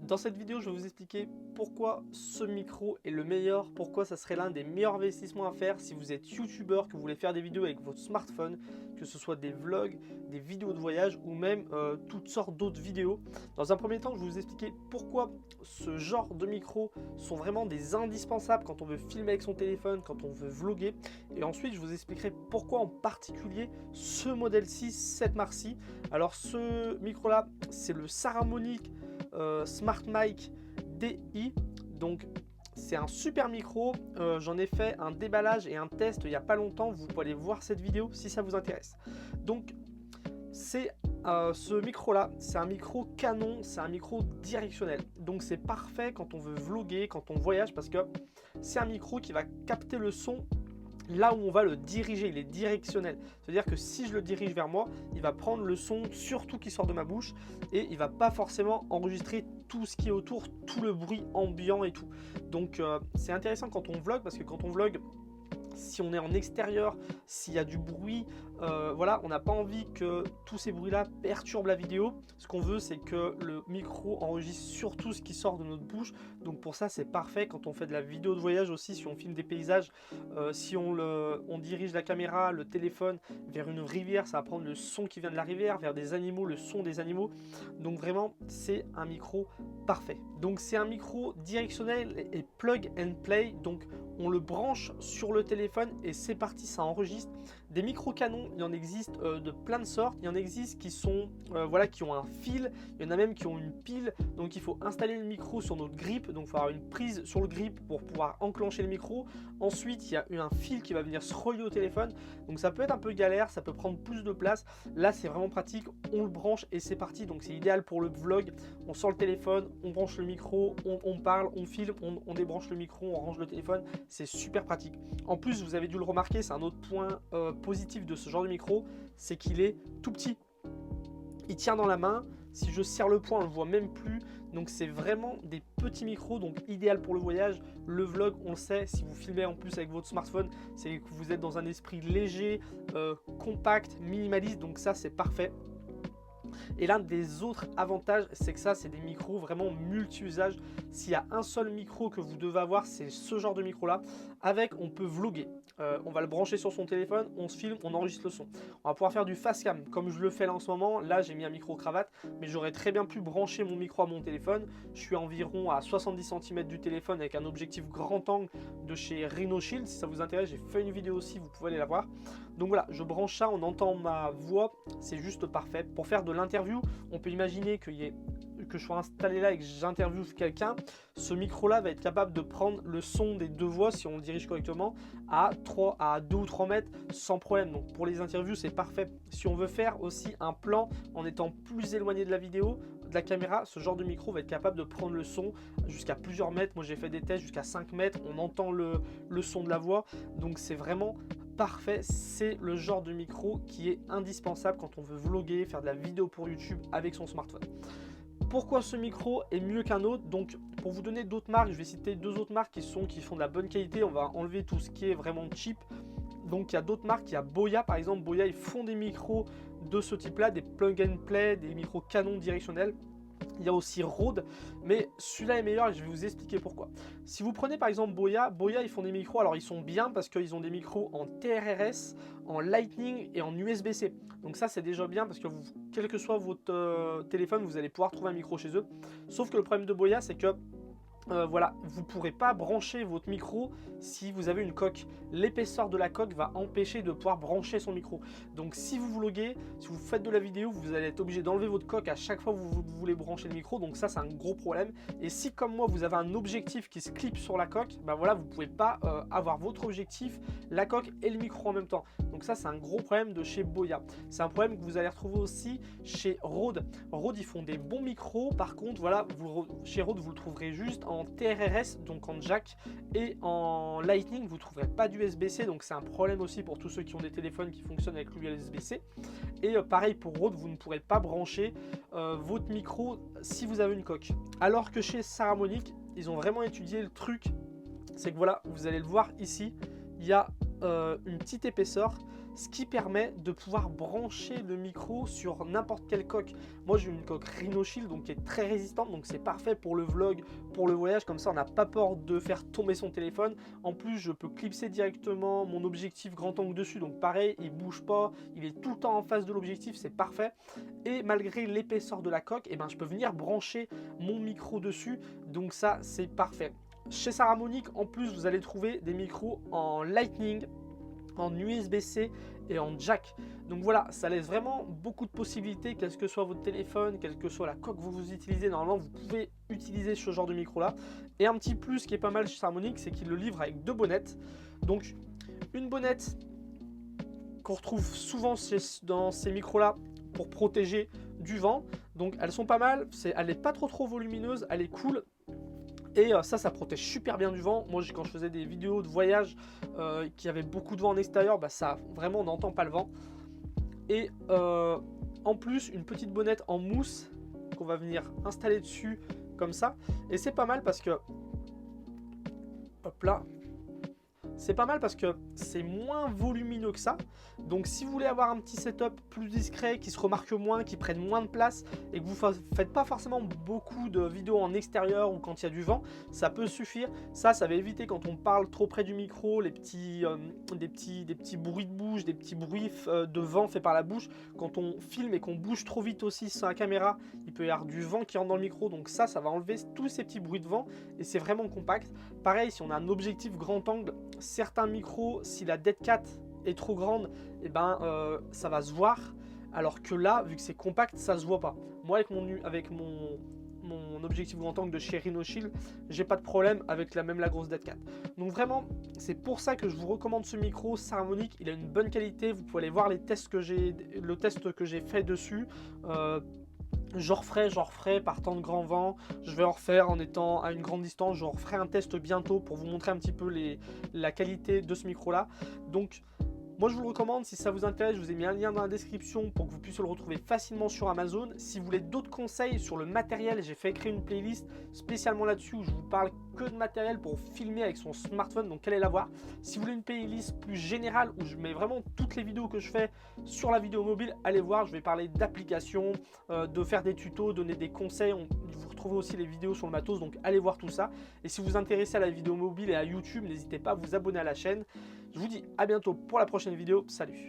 Dans cette vidéo, je vais vous expliquer pourquoi ce micro est le meilleur, pourquoi ça serait l'un des meilleurs investissements à faire si vous êtes youtubeur, que vous voulez faire des vidéos avec votre smartphone, que ce soit des vlogs, des vidéos de voyage ou même toutes sortes d'autres vidéos. Dans un premier temps, je vais vous expliquer pourquoi ce genre de micros sont vraiment des indispensables quand on veut filmer avec son téléphone, quand on veut vlogger. Et ensuite, je vous expliquerai pourquoi en particulier ce modèle-ci, cette marque-ci. Alors ce micro-là, c'est le Saramonic Smart Mic DI, donc c'est un super micro. J'en ai fait un déballage et un test il n'y a pas longtemps, vous pouvez aller voir cette vidéo si ça vous intéresse. Donc c'est ce micro là, c'est un micro Canon, c'est un micro directionnel, donc c'est parfait quand on veut vlogger, quand on voyage, parce que c'est un micro qui va capter le son là où on va le diriger, il est directionnel. C'est-à-dire que si je le dirige vers moi, il va prendre le son, surtout qui sort de ma bouche, et il ne va pas forcément enregistrer tout ce qui est autour, tout le bruit ambiant et tout. Donc c'est intéressant quand on vlog, parce que quand on vlog, si on est en extérieur, s'il y a du bruit, voilà, on n'a pas envie que tous ces bruits là perturbent la vidéo. Ce qu'on veut, c'est que le micro enregistre surtout ce qui sort de notre bouche. Donc pour ça, c'est parfait quand on fait de la vidéo de voyage aussi, si on filme des paysages, si on dirige la caméra, le téléphone vers une rivière, ça va prendre le son qui vient de la rivière, vers des animaux, le son des animaux. Donc vraiment, c'est un micro parfait. Donc c'est un micro directionnel et plug and play, donc on le branche sur le téléphone et c'est parti, ça enregistre. Des micros Canon, il en existe de plein de sortes. Il y en existe qui sont voilà, qui ont un fil, il y en a même qui ont une pile. Donc il faut installer le micro sur notre grip, donc il faut avoir une prise sur le grip pour pouvoir enclencher le micro. Ensuite il y a un fil qui va venir se relier au téléphone, donc ça peut être un peu galère, ça peut prendre plus de place. Là c'est vraiment pratique, on le branche et c'est parti. Donc c'est idéal pour le vlog. On sort le téléphone, on branche le micro, on parle, on filme, on débranche le micro, on range le téléphone. C'est super pratique. En plus, vous avez dû le remarquer, c'est un autre point positif de ce genre de micro, c'est qu'il est tout petit. Il tient dans la main. Si je serre le poing, on ne le voit même plus. Donc c'est vraiment des petits micros, donc idéal pour le voyage. Le vlog, on le sait, si vous filmez en plus avec votre smartphone, c'est que vous êtes dans un esprit léger, compact, minimaliste. Donc ça, c'est parfait. Et l'un des autres avantages, c'est que ça, c'est des micros vraiment multi-usage. S'il y a un seul micro que vous devez avoir, c'est ce genre de micro-là. Avec, on peut vlogger. On va le brancher sur son téléphone, on se filme, on enregistre le son. On va pouvoir faire du face cam, comme je le fais là en ce moment. Là, j'ai mis un micro cravate, mais j'aurais très bien pu brancher mon micro à mon téléphone. Je suis environ à 70 cm du téléphone avec un objectif grand angle de chez RhinoShield. Si ça vous intéresse, j'ai fait une vidéo aussi, vous pouvez aller la voir. Donc voilà, je branche ça, on entend ma voix, c'est juste parfait. Pour faire de l'interview, on peut imaginer que je sois installé là et que j'interviewe quelqu'un. Ce micro-là va être capable de prendre le son des deux voix, si on le dirige correctement, à 2 ou 3 mètres sans problème. Donc pour les interviews, c'est parfait. Si on veut faire aussi un plan en étant plus éloigné de la vidéo, de la caméra, ce genre de micro va être capable de prendre le son jusqu'à plusieurs mètres. Moi j'ai fait des tests jusqu'à 5 mètres, on entend le son de la voix. Donc c'est vraiment parfait, c'est le genre de micro qui est indispensable quand on veut vlogger, faire de la vidéo pour YouTube avec son smartphone. Pourquoi ce micro est mieux qu'un autre? Donc pour vous donner d'autres marques, je vais citer 2 autres marques qui font de la bonne qualité. On va enlever tout ce qui est vraiment cheap. Donc il y a d'autres marques, il y a Boya par exemple. Boya, ils font des micros de ce type là, des plug and play, des micros Canon directionnels. Il y a aussi Rode, mais celui-là est meilleur et je vais vous expliquer pourquoi. Si vous prenez par exemple Boya, ils font des micros, alors ils sont bien parce qu'ils ont des micros en TRRS, en Lightning et en USB-C. Donc ça c'est déjà bien parce que quel que soit votre téléphone, vous allez pouvoir trouver un micro chez eux. Sauf que le problème de Boya, c'est que voilà, vous ne pourrez pas brancher votre micro si vous avez une coque. L'épaisseur de la coque va empêcher de pouvoir brancher son micro. Donc si vous vloguez, si vous faites de la vidéo, vous allez être obligé d'enlever votre coque à chaque fois que vous voulez brancher le micro. Donc ça c'est un gros problème. Et si comme moi vous avez un objectif qui se clip sur la coque, ben voilà, vous ne pouvez pas avoir votre objectif, la coque et le micro en même temps. Donc ça c'est un gros problème de chez Boya. C'est un problème que vous allez retrouver aussi chez Rode. Rode, ils font des bons micros. Par contre voilà, chez Rode vous le trouverez juste en TRRS, donc en jack, et en Lightning vous ne trouverez pas d'USB-C, donc c'est un problème aussi pour tous ceux qui ont des téléphones qui fonctionnent avec l'USB-C. Et pareil pour Rode, vous ne pourrez pas brancher votre micro si vous avez une coque. Alors que chez Saramonic, ils ont vraiment étudié le truc, c'est que voilà, vous allez le voir ici, il y a une petite épaisseur. ce qui permet de pouvoir brancher le micro sur n'importe quelle coque. Moi j'ai une coque Rhino Shield donc qui est très résistante, donc c'est parfait pour le vlog, pour le voyage, comme ça on n'a pas peur de faire tomber son téléphone. En plus je peux clipser directement mon objectif grand angle dessus, donc pareil, il bouge pas, il est tout le temps en face de l'objectif, c'est parfait. Et malgré l'épaisseur de la coque, et ben, je peux venir brancher mon micro dessus, donc ça c'est parfait. Chez Saramonic en plus vous allez trouver des micros en Lightning, en USB-C et en jack. Donc voilà, ça laisse vraiment beaucoup de possibilités, quel que soit votre téléphone, quelle que soit la coque que vous utilisez, normalement vous pouvez utiliser ce genre de micro là. Et un petit plus qui est pas mal chez Saramonic, c'est qu'il le livre avec 2 bonnettes. Donc une bonnette qu'on retrouve souvent dans ces micros là pour protéger du vent, donc elles sont pas mal, elle n'est pas trop volumineuse, elle est cool. Et ça protège super bien du vent. Moi, quand je faisais des vidéos de voyage qui avaient beaucoup de vent en extérieur, bah, ça, vraiment, on n'entend pas le vent. Et en plus, une petite bonnette en mousse qu'on va venir installer dessus, comme ça. Et c'est pas mal parce que... Hop là. C'est pas mal parce que c'est moins volumineux que ça. Donc si vous voulez avoir un petit setup plus discret, qui se remarque moins, qui prenne moins de place et que vous ne faites pas forcément beaucoup de vidéos en extérieur ou quand il y a du vent, ça peut suffire. Ça va éviter quand on parle trop près du micro, des petits bruits de bouche, des petits bruits de vent faits par la bouche. Quand on filme et qu'on bouge trop vite aussi sur la caméra, il peut y avoir du vent qui rentre dans le micro. Donc ça va enlever tous ces petits bruits de vent et c'est vraiment compact. Pareil, si on a un objectif grand angle, certains micros, si la Dead Cat est trop grande, et ben, ça va se voir, alors que là, vu que c'est compact, ça se voit pas. Moi, avec mon objectif grand angle de chez Rhino Shield, j'ai pas de problème avec la grosse Dead Cat. Donc vraiment, c'est pour ça que je vous recommande ce micro Saramonic. Il a une bonne qualité, vous pouvez aller voir le test que j'ai fait dessus. J'en referai par temps de grand vent, je vais en refaire en étant à une grande distance, je referai un test bientôt pour vous montrer un petit peu la qualité de ce micro là. Donc moi je vous le recommande, si ça vous intéresse, je vous ai mis un lien dans la description pour que vous puissiez le retrouver facilement sur Amazon. Si vous voulez d'autres conseils sur le matériel, j'ai fait créer une playlist spécialement là-dessus où je vous parle que de matériel pour filmer avec son smartphone, donc allez la voir. Si vous voulez une playlist plus générale où je mets vraiment toutes les vidéos que je fais sur la vidéo mobile, allez voir, je vais parler d'applications, de faire des tutos, donner des conseils, vous retrouvez aussi les vidéos sur le matos, donc allez voir tout ça. Et si vous vous intéressez à la vidéo mobile et à YouTube, n'hésitez pas à vous abonner à la chaîne. Je vous dis à bientôt pour la prochaine vidéo, salut!